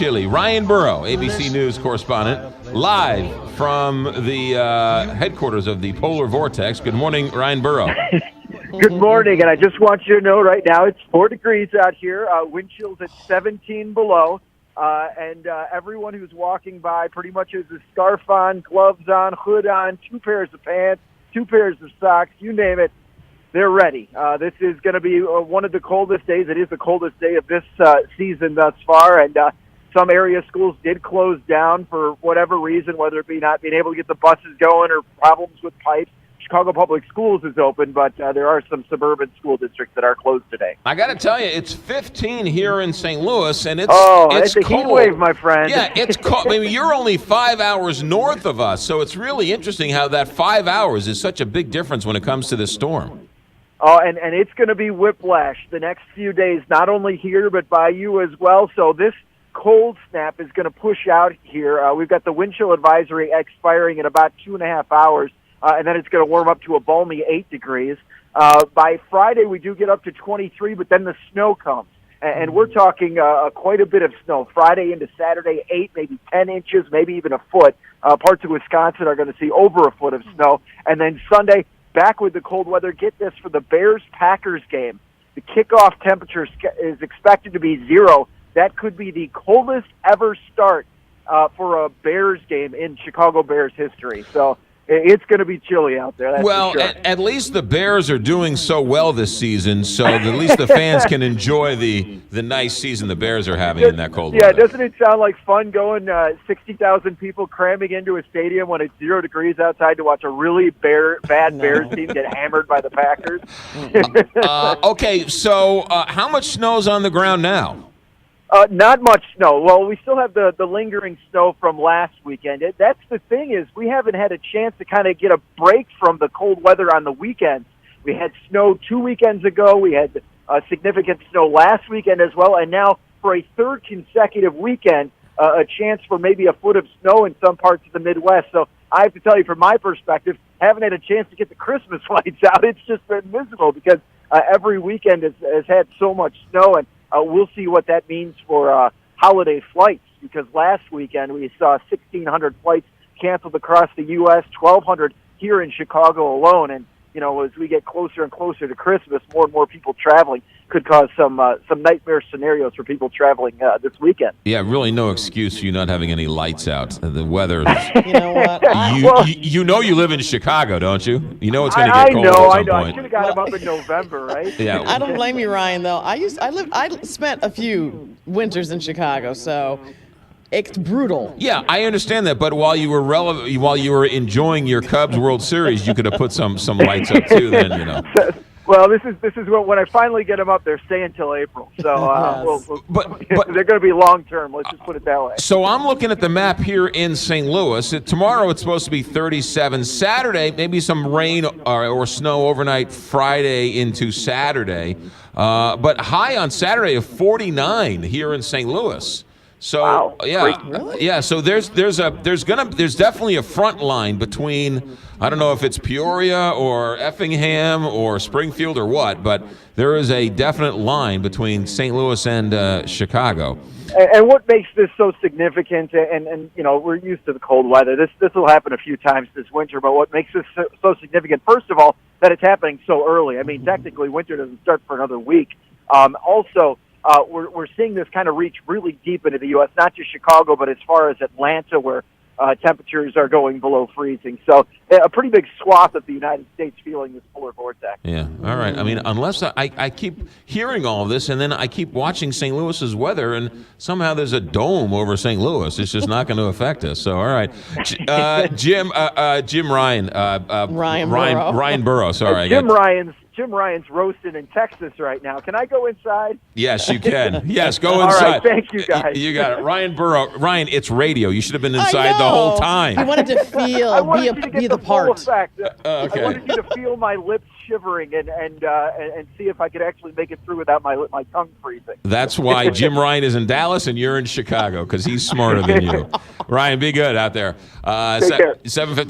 chilly. Ryan Burrow, ABC News correspondent, live from the headquarters of the Polar Vortex. Good morning, Ryan Burrow. Good morning, and I just want you to know right now it's 4 degrees out here, wind chills at 17 below, and everyone who's walking by pretty much has a scarf on, gloves on, hood on, 2 pairs of pants, 2 pairs of socks, you name it, they're ready. This is going to be one of the coldest days. It is the coldest day of this season thus far, and some area schools did close down for whatever reason, whether it be not being able to get the buses going or problems with pipes. Chicago Public Schools is open, but there are some suburban school districts that are closed today. I got to tell you, it's 15 here in St. Louis, and it's a cold. Heat wave, my friend. Yeah, it's cold. I mean, you're only 5 hours north of us, so it's really interesting how that 5 hours is such a big difference when it comes to this storm. Oh, and it's going to be whiplash the next few days, not only here but by you as well. So this cold snap is going to push out here. We've got the wind chill advisory expiring in about 2.5 hours. And then it's going to warm up to a balmy 8 degrees. By Friday, we do get up to 23, but then the snow comes. And we're talking quite a bit of snow. Friday into Saturday, 8, maybe 10 inches, maybe even a foot. Parts of Wisconsin are going to see over a foot of snow. And then Sunday, back with the cold weather. Get this, for the Bears-Packers game, the kickoff temperature is expected to be 0. That could be the coldest ever start for a Bears game in Chicago Bears history. So it's going to be chilly out there. That's well, for sure. at least the Bears are doing so well this season, so at least the fans can enjoy the nice season the Bears are having in that cold weather. Yeah, doesn't it sound like fun going 60,000 people cramming into a stadium when it's 0 degrees outside to watch a really bad Bears team get hammered by the Packers? Okay, so how much snow's on the ground now? Not much snow. Well, we still have the lingering snow from last weekend. That's the thing, is we haven't had a chance to kind of get a break from the cold weather on the weekends. We had snow 2 weekends ago. We had significant snow last weekend as well. And now for a third consecutive weekend, a chance for maybe a foot of snow in some parts of the Midwest. So I have to tell you, from my perspective, haven't had a chance to get the Christmas lights out. It's just been miserable because every weekend has had so much snow, and we'll see what that means for holiday flights, because last weekend we saw 1,600 flights canceled across the U.S., 1,200 here in Chicago alone. And, you know, as we get closer and closer to Christmas, more and more people traveling could cause some nightmare scenarios for people traveling this weekend. Yeah, really no excuse for you not having any lights out. The weather. You know what? You know you live in Chicago, don't you? You know it's going to get cold at some I know. point. I should have got them up in November, right? Yeah. I don't blame you, Ryan, though. I spent a few winters in Chicago, so it's brutal. Yeah, I understand that, but while you were enjoying your Cubs World Series, you could have put some lights up too. Then, you know. Well, this is when I finally get them up, they're staying till April. So, Yes. But they're going to be long term. Let's just put it that way. So I'm looking at the map here in St. Louis. Tomorrow it's supposed to be 37. Saturday, maybe some rain or snow overnight. Friday into Saturday, but high on Saturday of 49 here in St. Louis. So wow. yeah, Really? yeah. So there's definitely a front line between, I don't know if it's Peoria or Effingham or Springfield or what, but there is a definite line between St. Louis and Chicago. And what makes this so significant, and you know, we're used to the cold weather. This will happen a few times this winter, but what makes this so significant, first of all, that it's happening so early. I mean, technically, winter doesn't start for another week. Also, we're seeing this kind of reach really deep into the U.S., not just Chicago, but as far as Atlanta, where temperatures are going below freezing. So a pretty big swath of the United States feeling this polar vortex. Yeah, all right. I mean, unless I keep hearing all of this, and then I keep watching St. Louis's weather, and somehow there's a dome over St. Louis. It's just not going to affect us. So, all right. Jim Ryan. Ryan Burrow. Sorry. Jim Ryan's roasting in Texas right now. Can I go inside? Yes, you can. Yes, go inside. All right, thank you, guys. You got it. Ryan Burrow. Ryan, it's radio. You should have been inside the whole time. I wanted to feel, be the part. Full effect. Okay. I wanted you to feel my lips shivering and see if I could actually make it through without my tongue freezing. That's why Jim Ryan is in Dallas and you're in Chicago, because he's smarter than you. Ryan, be good out there. Take care. 7:50.